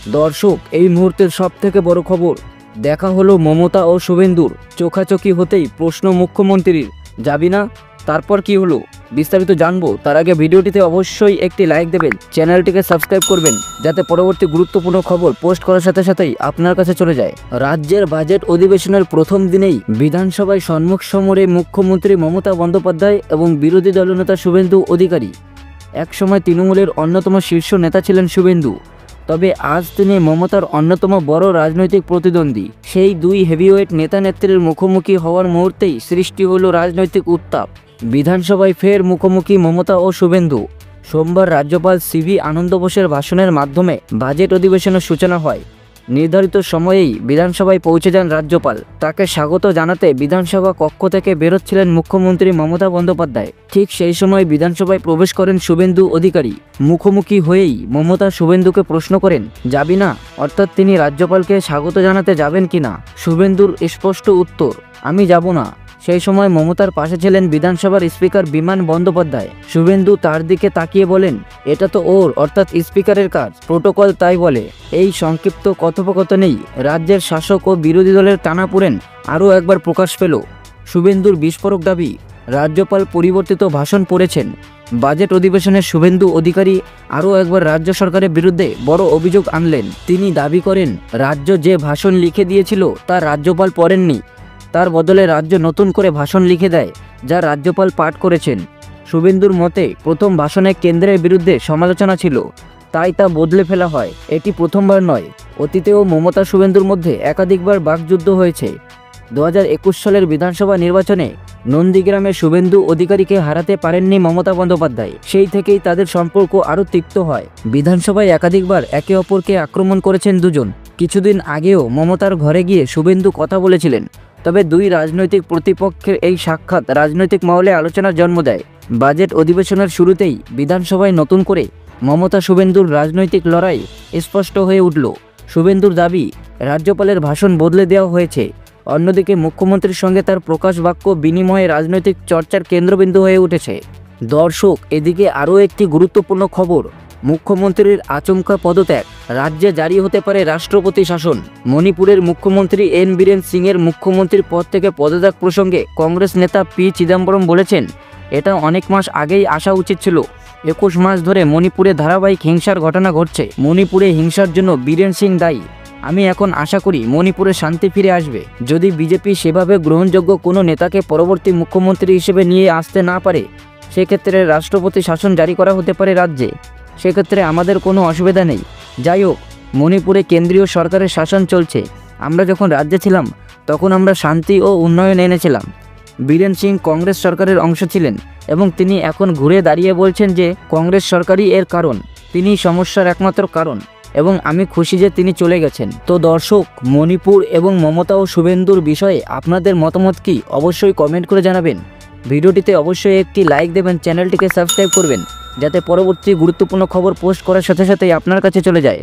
দর্শক, এই মুহূর্তের সবথেকে বড় খবর দেখা হলো মমতা ও শুভেন্দুর। চোখাচোখি হতেই প্রশ্ন মুখ্যমন্ত্রীর, যাবি না? তারপর কি হলো বিস্তারিত জানবো। তার আগে ভিডিওটিতে অবশ্যই একটি লাইক দেবেন, চ্যানেলটিকে সাবস্ক্রাইব করবেন যাতে পরবর্তী গুরুত্বপূর্ণ খবর পোস্ট করার সাথে সাথেই আপনার কাছে চলে যায়। রাজ্যের বাজেট অধিবেশনের প্রথম দিনেই বিধানসভায় সম্মুখ সমরে মুখ্যমন্ত্রী মমতা বন্দ্যোপাধ্যায় এবং বিরোধী দলনেতা শুভেন্দু অধিকারী। একসময় তৃণমূলের অন্যতম শীর্ষ নেতা ছিলেন শুভেন্দু, তবে আজ তিনি মমতার অন্যতম বড় রাজনৈতিক প্রতিদ্বন্দ্বী। সেই দুই হেভিওয়েট নেতা নেত্রীর মুখোমুখি হওয়ার মুহূর্তেই সৃষ্টি হলো রাজনৈতিক উত্তাপ। বিধানসভায় ফের মুখোমুখি মমতা ও শুভেন্দু। সোমবার রাজ্যপাল সিভি আনন্দ বোসের ভাষণের মাধ্যমে বাজেট অধিবেশনের সূচনা হয়। নির্ধারিত সময়েই বিধানসভায় পৌঁছে যান রাজ্যপাল। তাকে স্বাগত জানাতে বিধানসভা কক্ষ থেকে বেরোচ্ছিলেন মুখ্যমন্ত্রী মমতা বন্দ্যোপাধ্যায়। ঠিক সেই সময় বিধানসভায় প্রবেশ করেন শুভেন্দু অধিকারী। মুখোমুখি হয়েই মমতা শুভেন্দুকে প্রশ্ন করেন, যাবি না? অর্থাৎ তিনি রাজ্যপালকে স্বাগত জানাতে যাবেন কিনা। শুভেন্দুর স্পষ্ট উত্তর, আমি যাব না। সেই সময় মমতার পাশে ছিলেন বিধানসভার স্পিকার বিমান বন্দ্যোপাধ্যায়। শুভেন্দু তার দিকে তাকিয়ে বলেন, এটা তো ওর অর্থাৎ স্পিকারের কাজ, প্রোটোকল তাই বলে। এই সংক্ষিপ্ত কথোপকথনেই রাজ্যের শাসক ও বিরোধী দলের টানাপোড়েন আরও একবার প্রকাশ পেল। শুভেন্দুর বিস্ফোরক দাবি, রাজ্যপাল পরিবর্তিত ভাষণ পড়েছেন। বাজেট অধিবেশনে শুভেন্দু অধিকারী আরও একবার রাজ্য সরকারের বিরুদ্ধে বড় অভিযোগ আনলেন। তিনি দাবি করেন, রাজ্য যে ভাষণ লিখে দিয়েছিল তা রাজ্যপাল পড়েননি। তার বদলে রাজ্য নতুন করে ভাষণ লিখে দেয়, যা রাজ্যপাল পাঠ করেছেন। শুভেন্দুর মতে প্রথম ভাষণে কেন্দ্রের বিরুদ্ধে সমালোচনা ছিল, তাই তা বদলে ফেলা হয়। এটি প্রথমবার নয়, অতীতেও মমতা শুভেন্দুর মধ্যে একাধিকবার বাকযুদ্ধ হয়েছে। 2021 সালের বিধানসভা নির্বাচনে নন্দীগ্রামে শুভেন্দু অধিকারীকে হারাতে পারেননি মমতা বন্দ্যোপাধ্যায়। সেই থেকেই তাদের সম্পর্ক আরও তিক্ত হয়। বিধানসভায় একাধিকবার একে অপরকে আক্রমণ করেছেন দুজন। কিছুদিন আগেও মমতার ঘরে গিয়ে শুভেন্দু কথা বলেছিলেন। তবে দুই রাজনৈতিক প্রতিপক্ষের এই সাক্ষাৎ রাজনৈতিক মহলে আলোচনার জন্ম দেয়। বাজেট অধিবেশনের শুরুতেই বিধানসভায় নতুন করে মমতা শুভেন্দুর রাজনৈতিক লড়াই স্পষ্ট হয়ে উঠল। শুভেন্দুর দাবি, রাজ্যপালের ভাষণ বদলে দেওয়া হয়েছে। অন্যদিকে মুখ্যমন্ত্রীর সঙ্গে তার প্রকাশ বাক্য বিনিময়ে রাজনৈতিক চর্চার কেন্দ্রবিন্দু হয়ে উঠেছে। দর্শক, এদিকে আরও একটি গুরুত্বপূর্ণ খবর, মুখ্যমন্ত্রীর আচমকা পদত্যাগ। রাজ্যে জারি হতে পারে রাষ্ট্রপতি শাসন। মণিপুরের মুখ্যমন্ত্রী এন বীরেন সিংয়ের মুখ্যমন্ত্রীর পদ থেকে পদত্যাগ প্রসঙ্গে কংগ্রেস নেতা পি চিদম্বরম বলেছেন, এটা অনেক মাস আগেই আসা উচিত ছিল। 21 মাস ধরে মণিপুরে ধারাবাহিক হিংসার ঘটনা ঘটছে। মণিপুরে হিংসার জন্য বীরেন সিং দায়ী। আমি এখন আশা করি মণিপুরে শান্তি ফিরে আসবে। যদি বিজেপি সেভাবে গ্রহণযোগ্য কোনো নেতাকে পরবর্তী মুখ্যমন্ত্রী হিসেবে নিয়ে আসতে না পারে, সেক্ষেত্রে রাষ্ট্রপতি শাসন জারি করা হতে পারে রাজ্যে। সেক্ষেত্রে আমাদের কোনো অসুবিধা নেই। যাই হোক, মণিপুরে কেন্দ্রীয় সরকারের শাসন চলছে। আমরা যখন রাজ্যে ছিলাম তখন আমরা শান্তি ও উন্নয়ন এনেছিলাম। বীরেন সিং কংগ্রেস সরকারের অংশ ছিলেন এবং তিনি এখন ঘুরে দাঁড়িয়ে বলছেন যে কংগ্রেস সরকারই এর কারণ, তিনি সমস্যার একমাত্র কারণ, এবং আমি খুশি যে তিনি চলে গেছেন। তো দর্শক, মণিপুর এবং মমতা ও শুভেন্দুর বিষয়ে আপনাদের মতামত কি অবশ্যই কমেন্ট করে জানাবেন। ভিডিওটিতে অবশ্যই একটি লাইক দেবেন, চ্যানেলটিকে সাবস্ক্রাইব করবেন যাতে পরবর্তী গুরুত্বপূর্ণ খবর পোস্ট করার সাথে সাথেই আপনার কাছে চলে যায়।